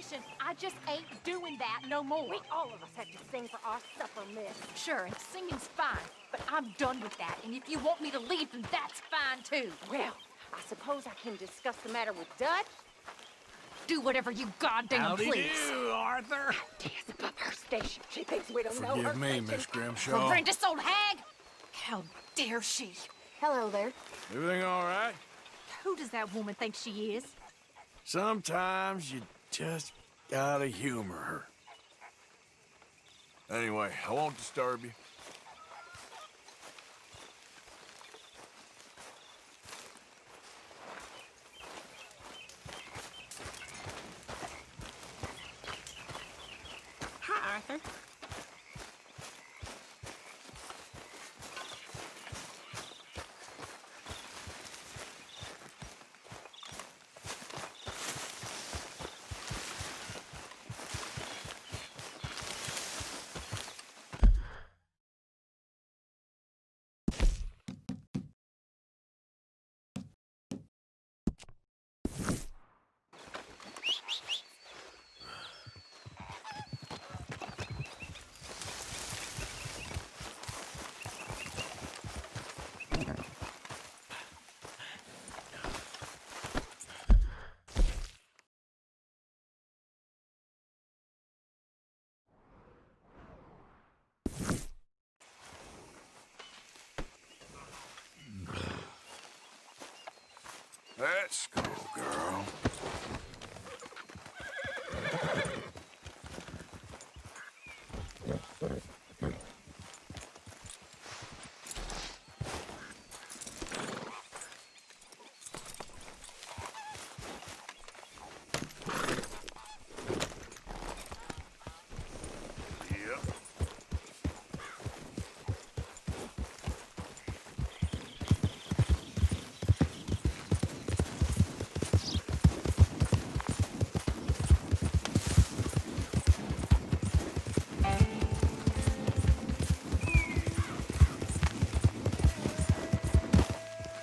station. I just ain't doing that no more. We all of us had to sing for our supper, miss. Sure, and singing's fine, but I'm done with that. And if you want me to leave, then that's fine, too. Well, I suppose I can discuss the matter with Dutch. Do whatever you goddamn Howdy please. do, Arthur. Dia's above her station. She thinks we don't know her Forgive me, station. Miss Grimshaw. Horrendous old hag! How dare she? Hello there. Everything all right? Who does that woman think she is? Sometimes you just gotta humor her. Anyway, I won't disturb you. Hi, Arthur. Let's go, girl.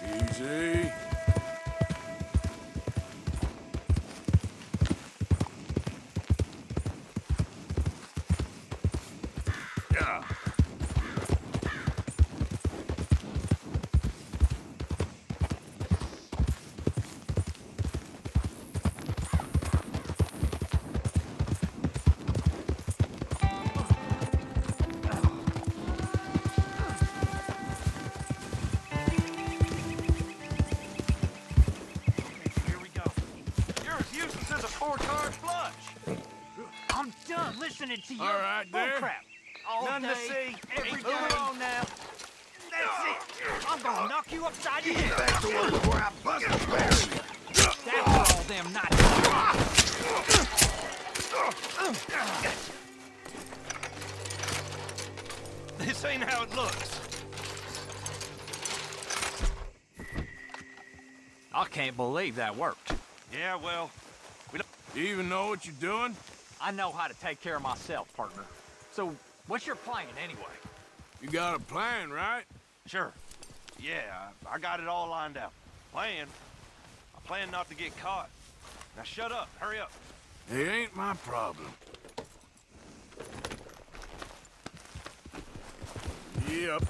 Easy. Yeah. Here we go. You're as useless as a four-card flush. I'm done listening to you. All right, there. Bullcrap. All None to day, see, every move day. along now. That's it. I'm gonna knock you upside your head. Back to work before I bust and bury you. That's all them not. This ain't how it looks. I can't believe that worked. Yeah, well, You even know what you're doing? I know how to take care of myself, partner. So, what's your plan anyway? You got a plan, right? sure. Yeah, I got it all lined out. I plan not to get caught. Now shut up, hurry up. It ain't my problem. Yep.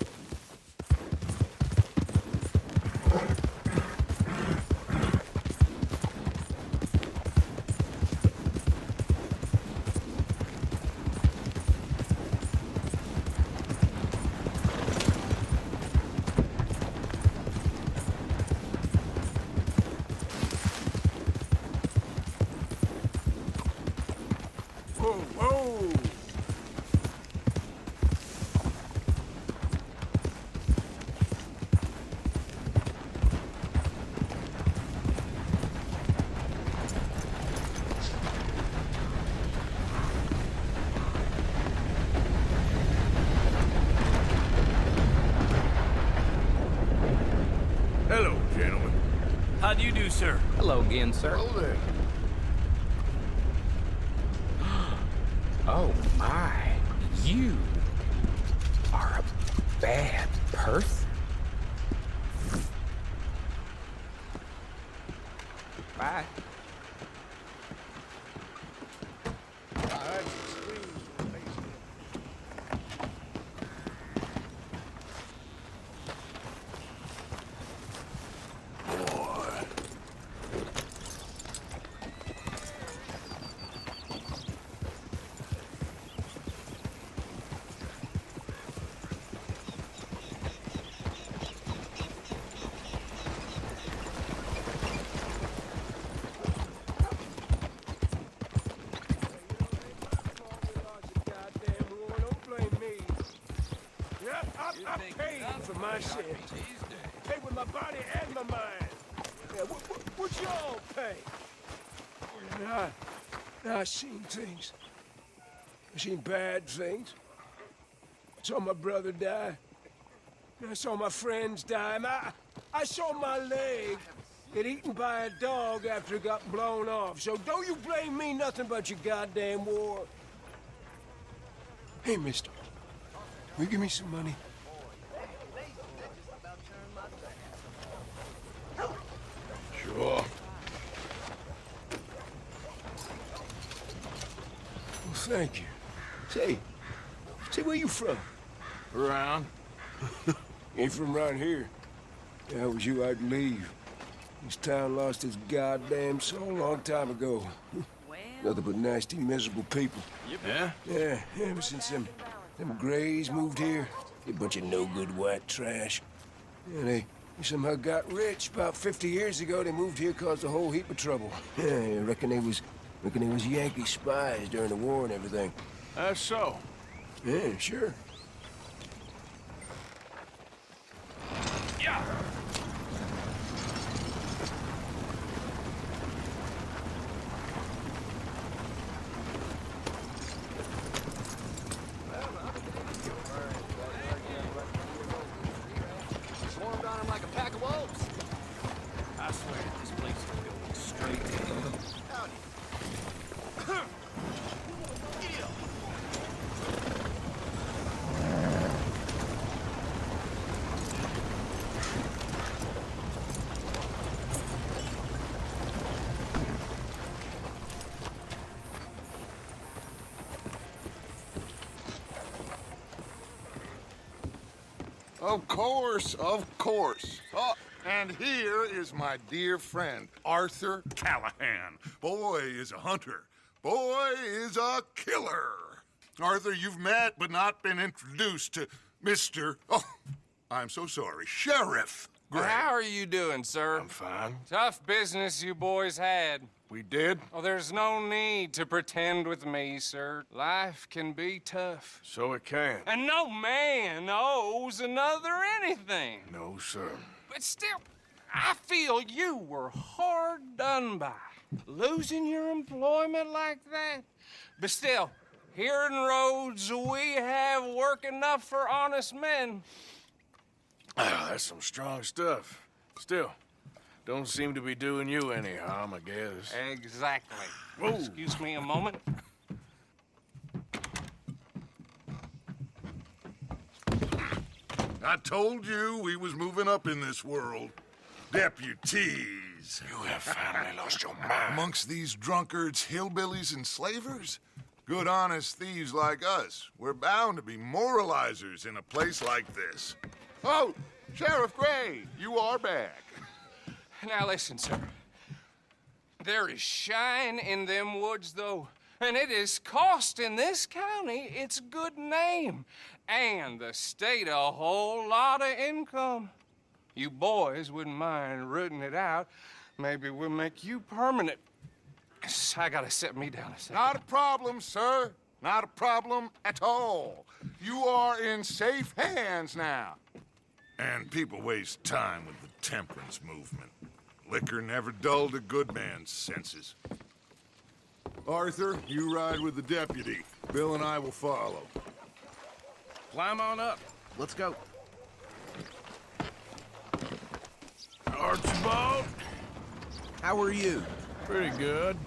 Whoa, whoa! Hello, gentlemen. How do you do, sir? Hello again, sir. Hello there. Oh my, you are a bad person. Bye. my shit. Pay with my body and my mind. Yeah, what y'all pay? I seen things. I seen bad things. Saw my brother die. I saw my friends die. I saw my leg get eaten by a dog after it got blown off. So don't you blame me nothing but your goddamn war. Hey, mister. Will you give me some money? Sure. Well, thank you. Say, where you from? Around. Ain't from around here. If I was you, I'd leave. This town lost its goddamn soul a long time ago. Nothing but nasty, miserable people. Yeah? Yeah, ever since them Grays moved here, they a bunch of no-good white trash. Yeah, they somehow got rich. About 50 years ago, they moved here, caused a whole heap of trouble. Yeah, I reckon they was Yankee spies during the war and everything. That's so. Yeah, sure. Yeah. Swarmed on him like a pack of wolves. I swear, this place is going straight to hell. Howdy. Of course, of course. Oh, and here is my dear friend, Arthur Callahan. Boy is a hunter. Boy is a killer. Arthur, you've met but not been introduced to Mr. Oh, I'm so sorry, Sheriff Gray. How are you doing, sir? I'm fine. Tough business you boys had. We did? Oh, there's no need to pretend with me, sir. Life can be tough. So it can. And no man owes another anything. No, sir. But still, I feel you were hard done by. Losing your employment like that. But still, here in Rhodes, we have work enough for honest men. Ah, that's some strong stuff. Still, don't seem to be doing you any harm, I guess. Exactly. Whoa. Excuse me a moment. I told you we was moving up in this world. Deputies. You have finally lost your mind. Amongst these drunkards, hillbillies, and slavers? Good, honest thieves like us. We're bound to be moralizers in a place like this. Oh, Sheriff Gray, you are back. Now listen, sir. There is shine in them woods, though, and it is costing this county its good name and the state a whole lot of income. You boys wouldn't mind rooting it out. Maybe we'll make you permanent. I gotta sit me down a second. Not a problem, sir. Not a problem at all. You are in safe hands now. And people waste time with the temperance movement. Liquor never dulled a good man's senses. Arthur, you ride with the deputy. Bill and I will follow. Climb on up. Let's go. Archibald? How are you? Pretty good.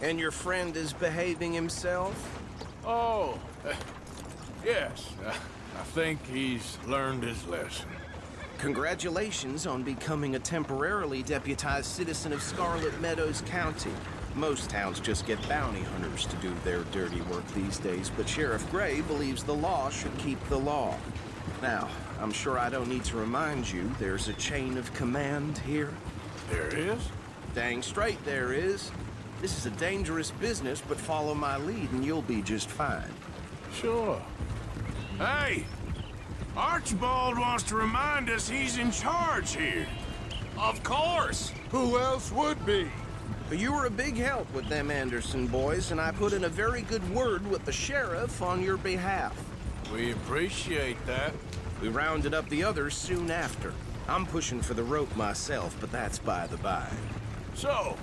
And your friend is behaving himself? Oh, yes. I think he's learned his lesson. Congratulations on becoming a temporarily deputized citizen of Scarlet Meadows County. Most towns just get bounty hunters to do their dirty work these days, but Sheriff Gray believes the law should keep the law. Now, I'm sure I don't need to remind you there's a chain of command here. There is? Dang straight there is. This is a dangerous business, but follow my lead and you'll be just fine. Sure. Hey! Archibald wants to remind us he's in charge here. Of course! Who else would be? You were a big help with them Anderson boys, and I put in a very good word with the sheriff on your behalf. We appreciate that. We rounded up the others soon after. I'm pushing for the rope myself, but that's by the by. So,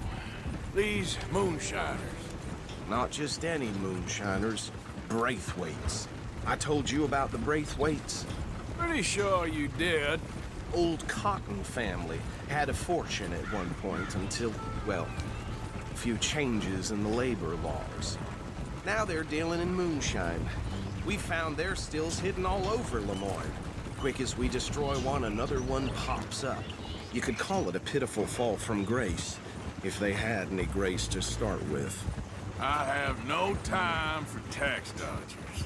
these moonshiners. Not just any moonshiners, Braithwaites. I told you about the Braithwaites? Pretty sure you did. Old Cotton family had a fortune at one point until, well, a few changes in the labor laws. Now they're dealing in moonshine. We found their stills hidden all over Lemoyne. Quick as we destroy one, another one pops up. You could call it a pitiful fall from grace, if they had any grace to start with. I have no time for tax dodgers.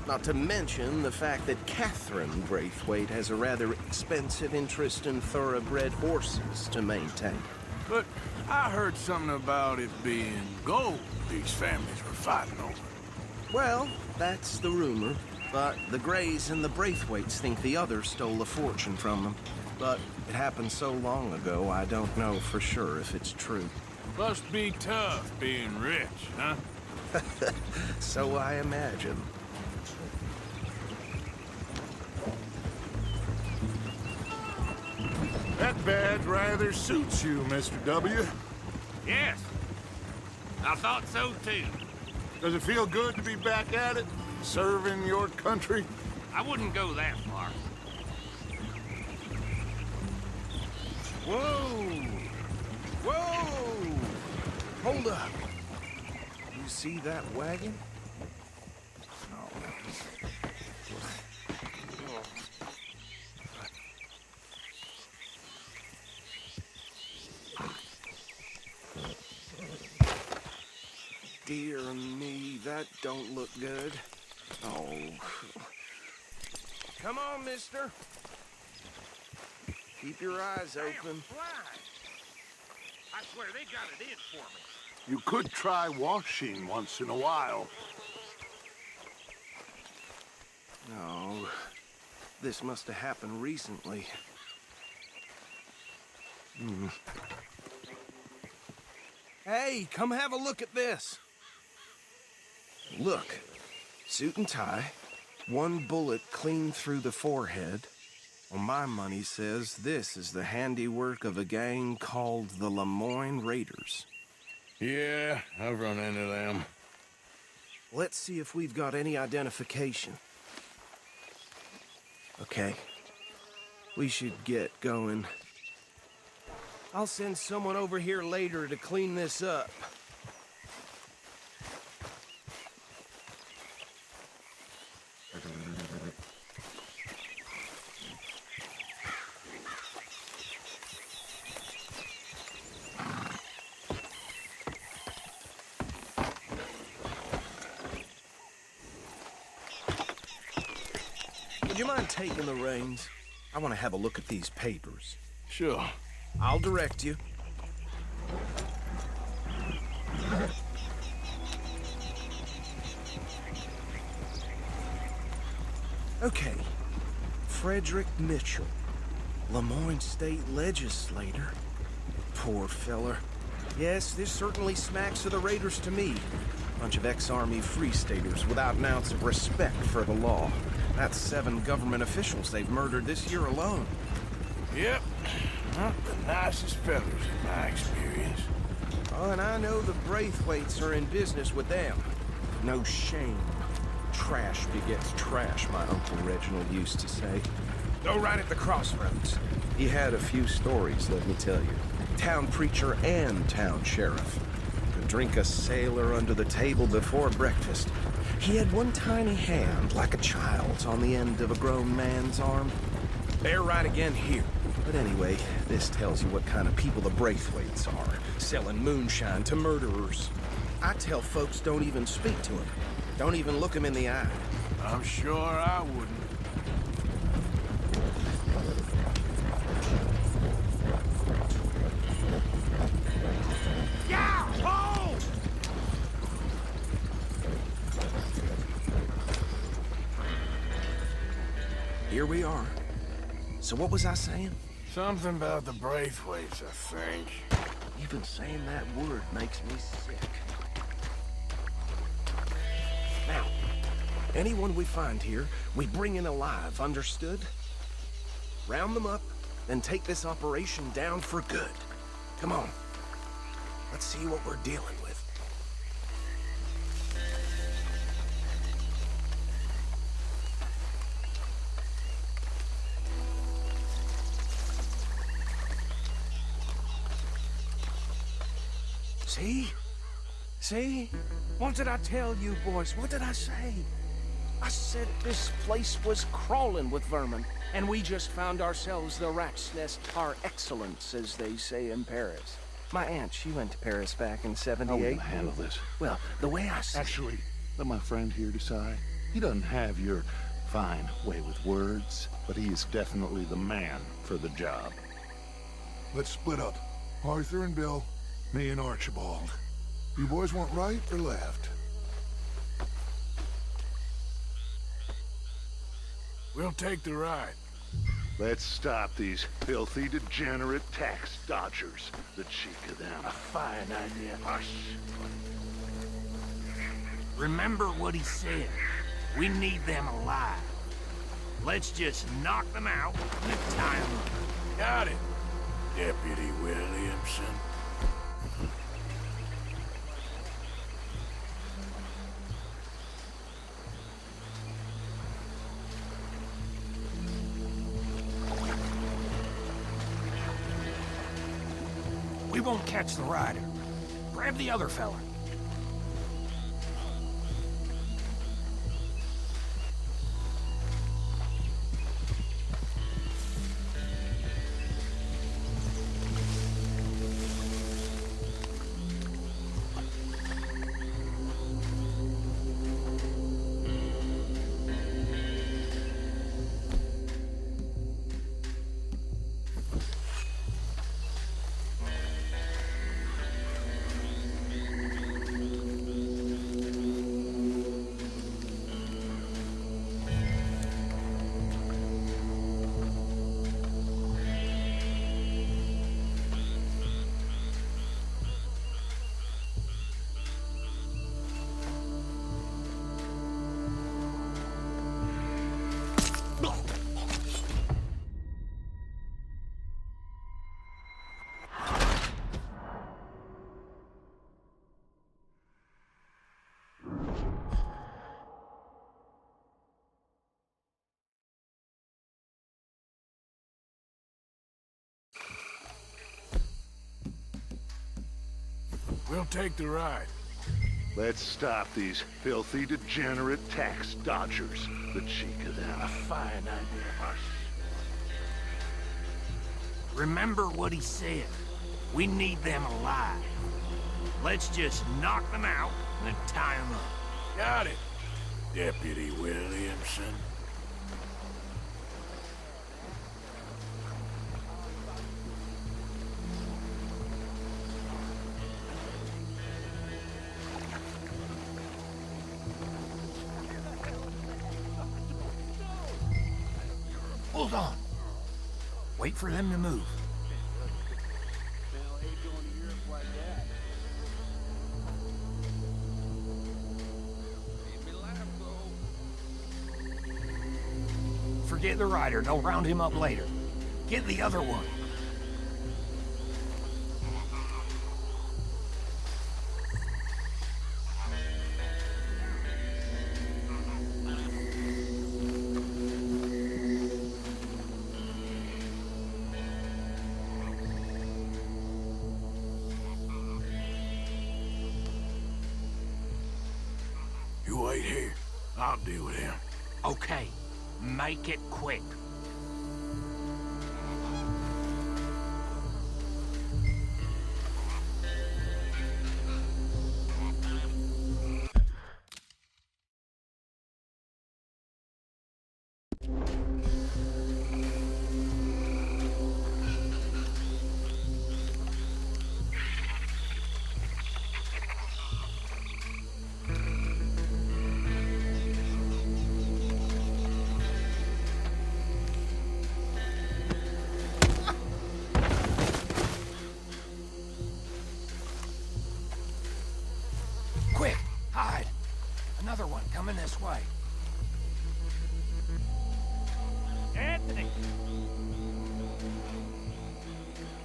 Not to mention the fact that Catherine Braithwaite has a rather expensive interest in thoroughbred horses to maintain. But I heard something about it being gold these families were fighting over. Well, that's the rumor. But the Greys and the Braithwaites think the others stole a fortune from them. But it happened so long ago, I don't know for sure if it's true. Must be tough being rich, huh? So I imagine. That badge rather suits you, Mr. W. Yes. I thought so too. Does it feel good to be back at it? Serving your country? I wouldn't go that far. Whoa! Whoa! Hold up. You see that wagon? Dear me, that don't look good. Oh. Come on, mister. Keep your eyes open. I swear they got it in for me. You could try washing once in a while. No. This must have happened recently. Hey, come have a look at this. Look. Suit and tie. One bullet clean through the forehead. Well, my money says this is the handiwork of a gang called the Lemoyne Raiders. Yeah, I've run into them. Let's see if we've got any identification. Okay. We should get going. I'll send someone over here later to clean this up. Would you mind taking the reins? I want to have a look at these papers. Sure. I'll direct you. Okay. Frederick Mitchell, Lemoyne State Legislator. Poor feller. Yes, this certainly smacks of the Raiders to me. Bunch of ex-Army Free Staters without an ounce of respect for the law. That's 7 government officials they've murdered this year alone. Yep. Not the nicest fellas in my experience. Oh, and I know the Braithwaites are in business with them. No shame. Trash begets trash, my Uncle Reginald used to say. Go right at the crossroads. He had a few stories, let me tell you. Town preacher and town sheriff. Could drink a sailor under the table before breakfast. He had one tiny hand, like a child's, on the end of a grown man's arm. They're right again here. But anyway, this tells you what kind of people the Braithwaites are, selling moonshine to murderers. I tell folks don't even speak to them. Don't even look them in the eye. I'm sure I wouldn't. Here we are. So what was I saying? Something about the Braithwaites, I think. Even saying that word makes me sick. Now, Anyone we find here, we bring in alive, understood? Round them up, then take this operation down for good. Come on. Let's see what we're dealing with. See? See? What did I tell you, boys? What did I say? I said this place was crawling with vermin, and we just found ourselves the rat's nest par excellence, as they say in Paris. My aunt, she went to Paris back in '78. How are we gonna handle this? Well, the way I see Actually, let my friend here decide. He doesn't have your fine way with words, but he is definitely the man for the job. Let's split up. Arthur and Bill, me and Archibald. You boys want right or left? We'll take the ride. Let's stop these filthy, degenerate tax dodgers. The cheek of them. A fine idea. Hush. Remember what he said. We need them alive. Let's just knock them out and tie them up. Got it, Deputy Williamson. We won't catch the rider. Grab the other fella. We'll take the ride. Let's stop these filthy, degenerate tax dodgers. The cheek of them. A fine idea. Hush. Remember what he said. We need them alive. Let's just knock them out and tie them up. Got it, Deputy Williamson. Hold on. Wait for them to move. Forget the rider. They'll round him up later. Get the other one. You wait here. I'll deal with him. Okay. Make it quick. Quick, hide. Another one coming this way. Anthony!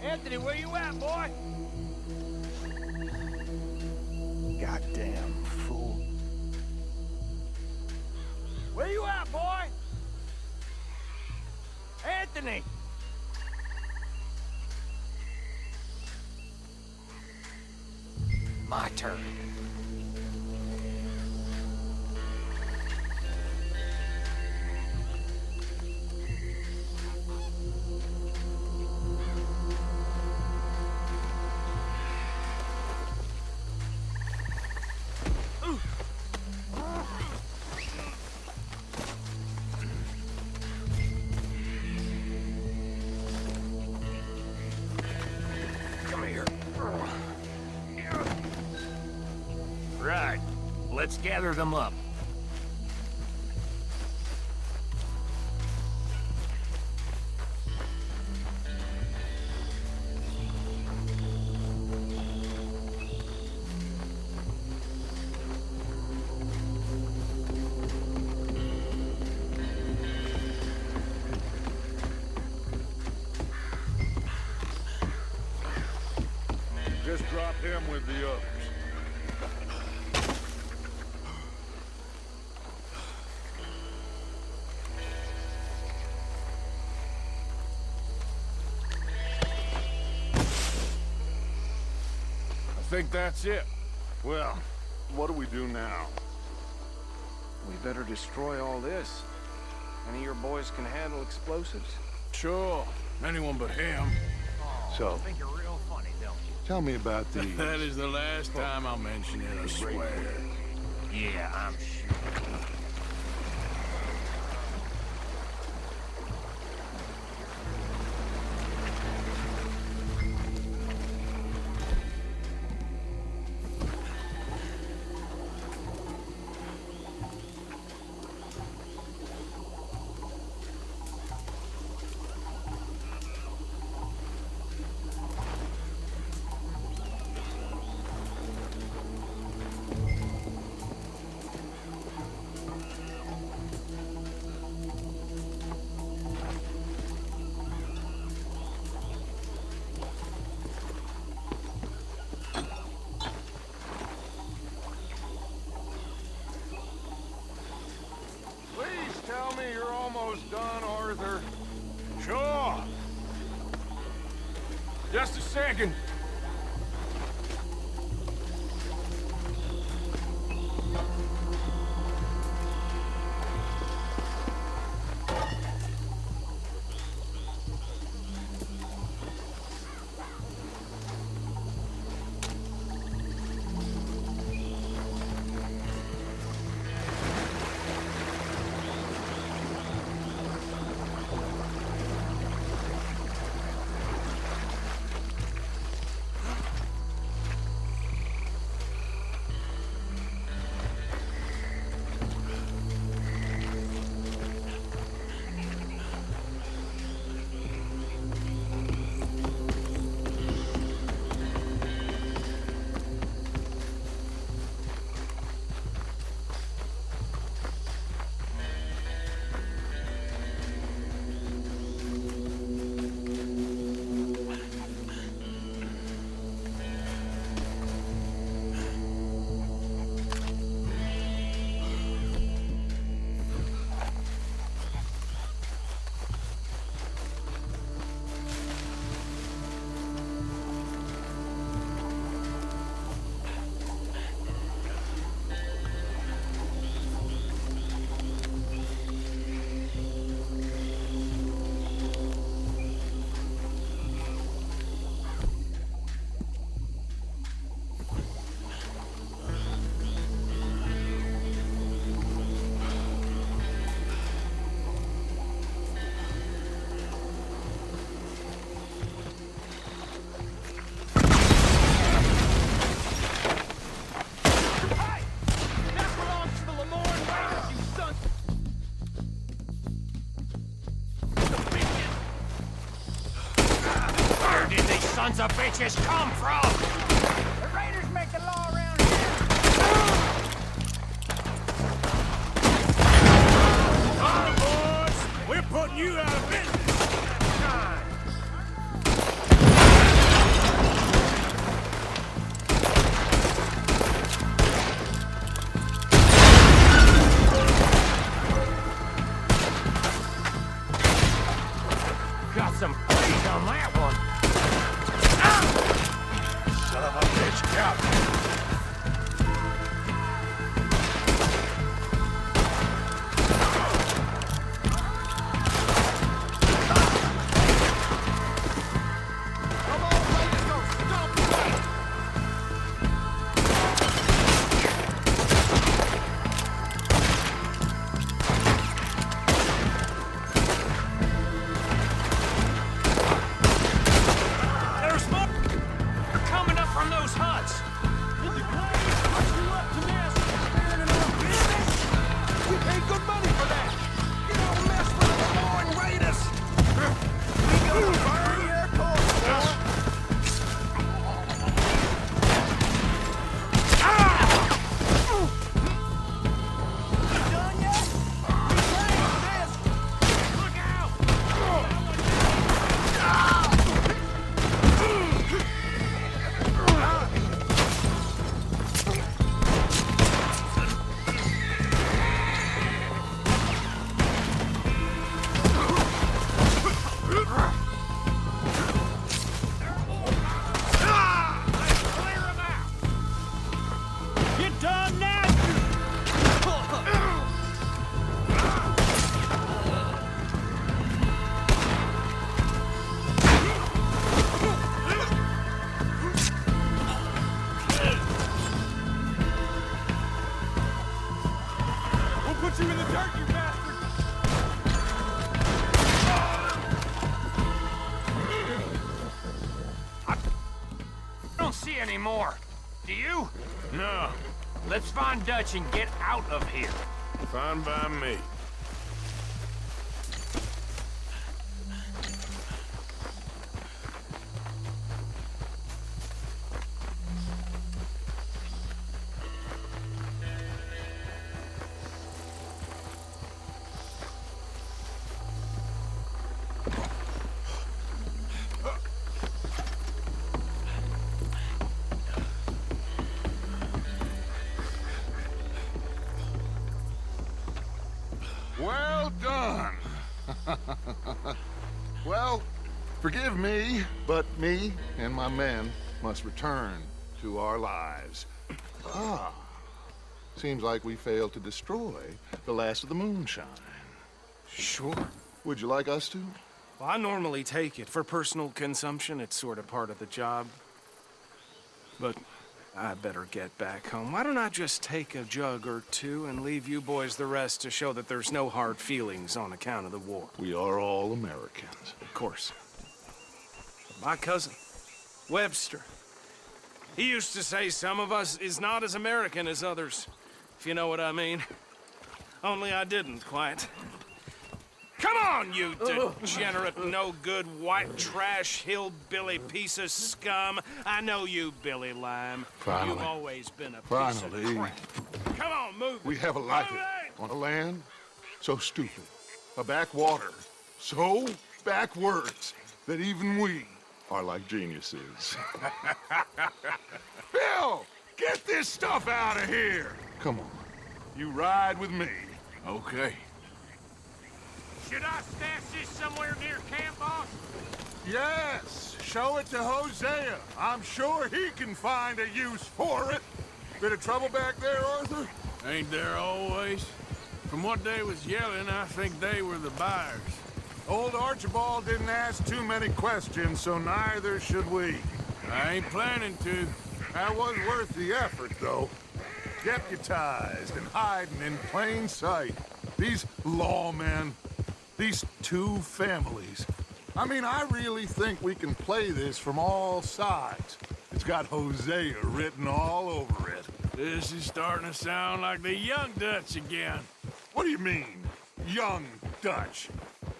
Anthony, where you at, boy? Goddamn fool. Where you at, boy? Anthony! My turn. Right. Let's gather them up. Just drop him with the others. I think that's it. Well, what do we do now? We better destroy all this. Any of your boys can handle explosives? Sure. Anyone but him. So, I think you're real funny, don't you? tell me about these. That is the last time I'll mention it, I swear. Yeah, I'm sure. Please tell me you're almost done, Arthur. Sure. Just a second. Sons of bitches come from! The raiders make the law around here. Come on, boys! We're putting you put you in the dirt, you bastard! I don't see any more. Do you? No, Let's find Dutch and get out of here. fine by me. Well done. Well, forgive me, but me and my men must return to our lives. Ah, seems like we failed to destroy the last of the moonshine. Sure. Would you like us to? Well, I normally take it. For personal consumption, it's sort of part of the job. But I better get back home. Why don't I just take a jug or two and leave you boys the rest to show that there's no hard feelings on account of the war? We are all Americans. Of course. My cousin, Webster, he used to say some of us is not as American as others, if you know what I mean. Only I didn't quite. Come on, you degenerate, no-good, white trash, hillbilly piece of scum. I know you, Billy Lime. Finally. You've always been a piece Finally. of crap. Come on, move We it. have a life Move it! on a land so stupid, a backwater so backwards that even we are like geniuses. Bill, get this stuff out of here! Come on, you ride with me. Okay. Should I stash this somewhere near camp, boss? Yes, show it to Hosea. I'm sure he can find a use for it. Bit of trouble back there, Arthur? Ain't there always? From what they was yelling, I think they were the buyers. Old Archibald didn't ask too many questions, so neither should we. I ain't planning to. That was worth the effort, though. Deputized and hiding in plain sight. These lawmen, these two families. I mean, I really think we can play this from all sides. It's got Hosea written all over it. This is starting to sound like the young Dutch again. What do you mean, young Dutch?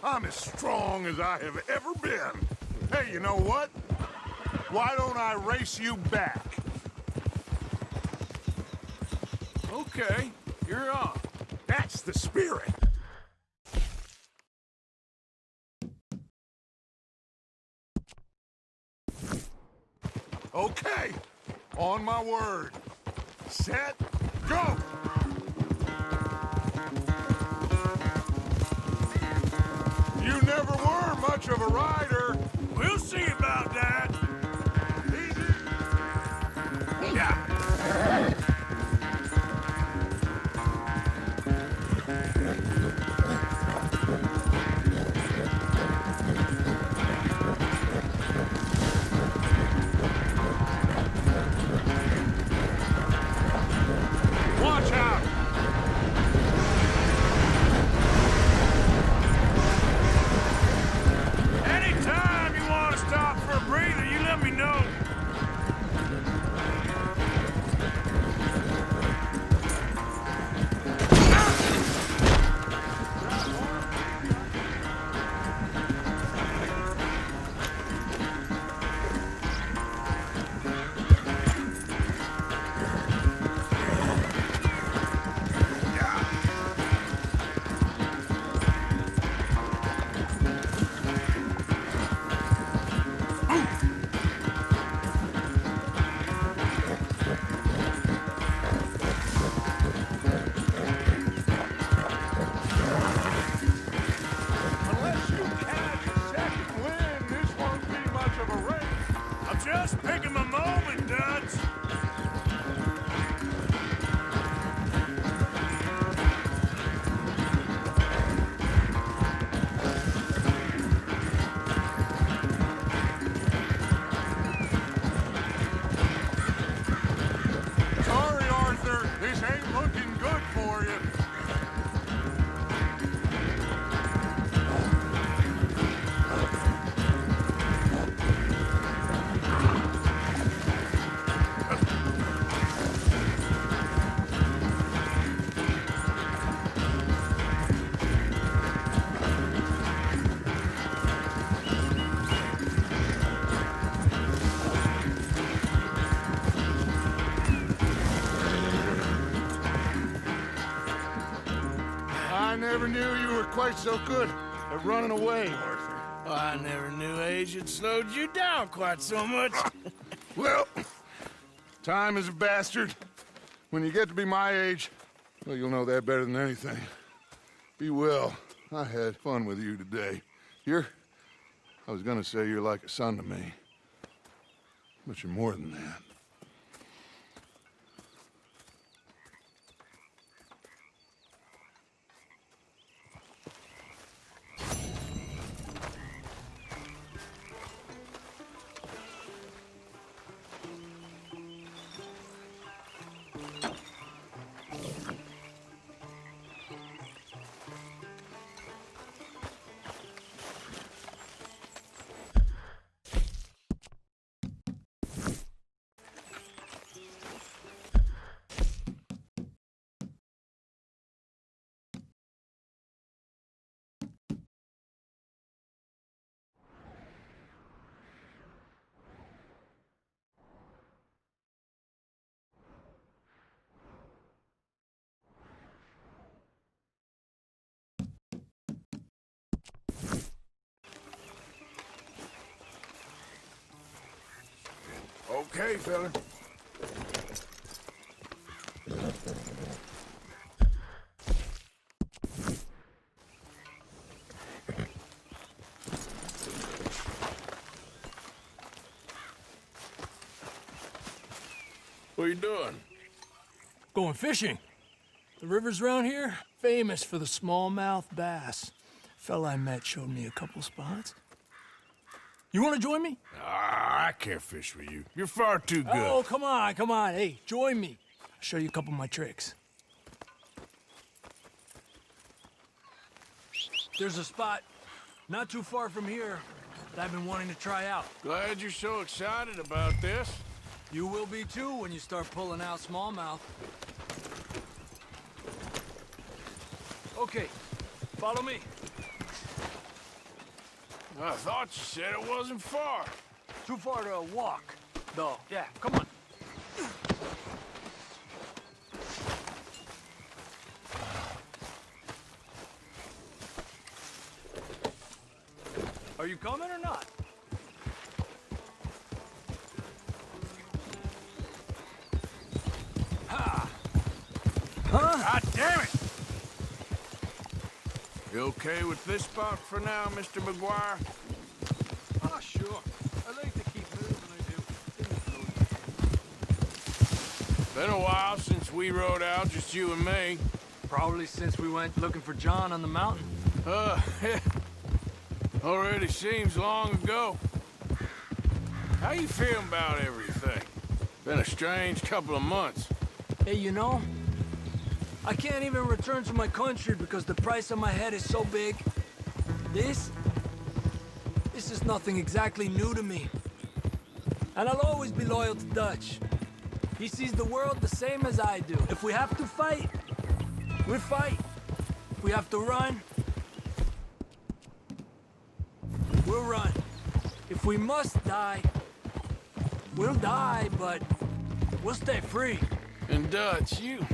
I'm as strong as I have ever been. Hey, you know what? Why don't I race you back? Okay, you're on. That's the spirit. Okay, on my word. Set, go! You never were much of a rider. We'll see about that. Yeah. Watch out! Anytime you want to stop for a breather, I never knew you were quite so good at running away, Arthur. Well, I never knew age had slowed you down quite so much. Well, time is a bastard. When you get to be my age, well, you'll know that better than anything. Be well. I had fun with you today. I was gonna say you're like a son to me, but you're more than that. Okay, fella. What are you doing? Going fishing. The rivers around here, famous for the smallmouth bass. Fella I met showed me a couple spots. You want to join me? I can't fish with you. You're far too good. Oh, come on, come on. Hey, join me. I'll show you a couple of my tricks. There's a spot not too far from here that I've been wanting to try out. Glad you're so excited about this. You will be too when you start pulling out smallmouth. Okay, follow me. I thought you said it wasn't far. Too far to walk, though. Yeah, come on. Are you coming or not? Ha! Huh? God damn it! You okay with this spot for now, Mr. McGuire? Ah, sure. I like to keep moving, I do. Been a while since we rode out, just you and me. Probably since we went looking for John on the mountain. Already seems long ago. How you feeling about everything? Been a strange couple of months. Hey, you know, I can't even return to my country because the price on my head is so big. This is nothing exactly new to me. And I'll always be loyal to Dutch. He sees the world the same as I do. If we have to fight, we fight. If we have to run, we'll run. If we must die, we'll die, but we'll stay free. And Dutch, you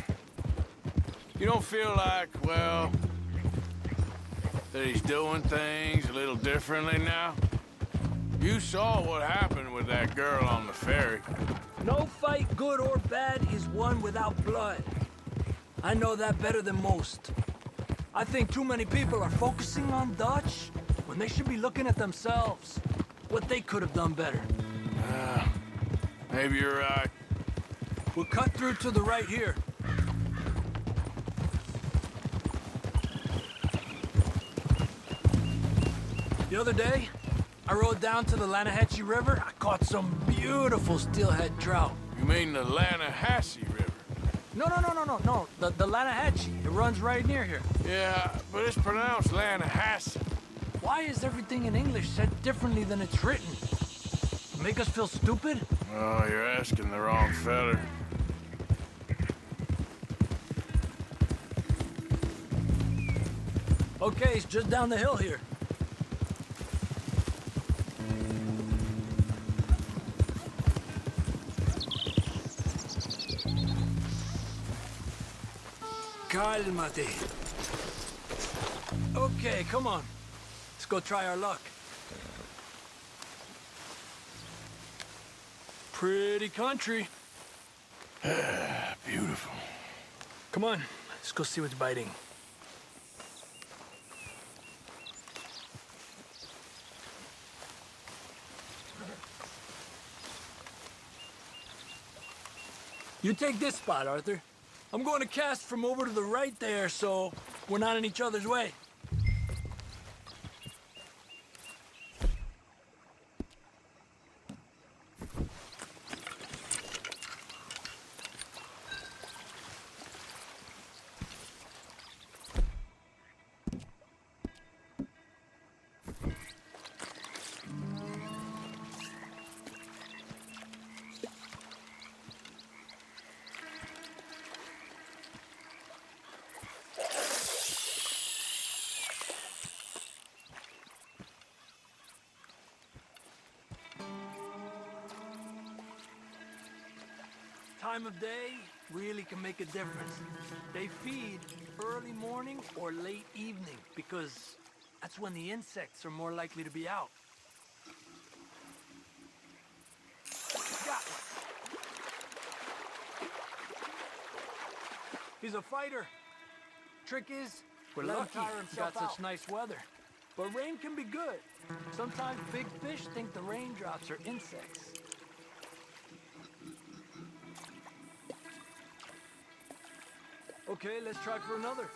don't feel like, well, that he's doing things a little differently now? You saw what happened with that girl on the ferry. No fight, good or bad, is won without blood. I know that better than most. I think too many people are focusing on Dutch when they should be looking at themselves, what they could have done better. Maybe you're right. We'll cut through to the right here. The other day, I rode down to the Lanahatchee River. I caught some beautiful steelhead trout. You mean the Lanahassee River? No. The Lanahatchee. It runs right near here. Yeah, but it's pronounced Lanahassee. Why is everything in English said differently than it's written? Make us feel stupid? Oh, you're asking the wrong feller. Okay, it's just down the hill here. Cálmate. Okay, come on. Let's go try our luck. Pretty country. Beautiful. Come on, let's go see what's biting. You take this spot, Arthur. I'm going to cast from over to the right there, so we're not in each other's way. Time of day really can make a difference. They feed early morning or late evening because that's when the insects are more likely to be out. Got one. He's a fighter. Trick is, we're lucky he got such nice weather. But rain can be good. Sometimes big fish think the raindrops are insects. Okay, let's try for another.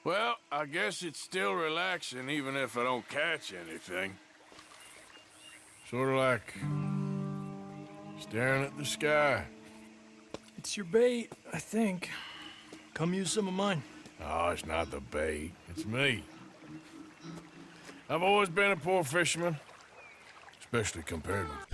Well, I guess it's still relaxing even if I don't catch anything. Sort of like staring at the sky. It's your bait, I think. Come use some of mine. Oh, it's not the bait. It's me. I've always been a poor fisherman, especially compared with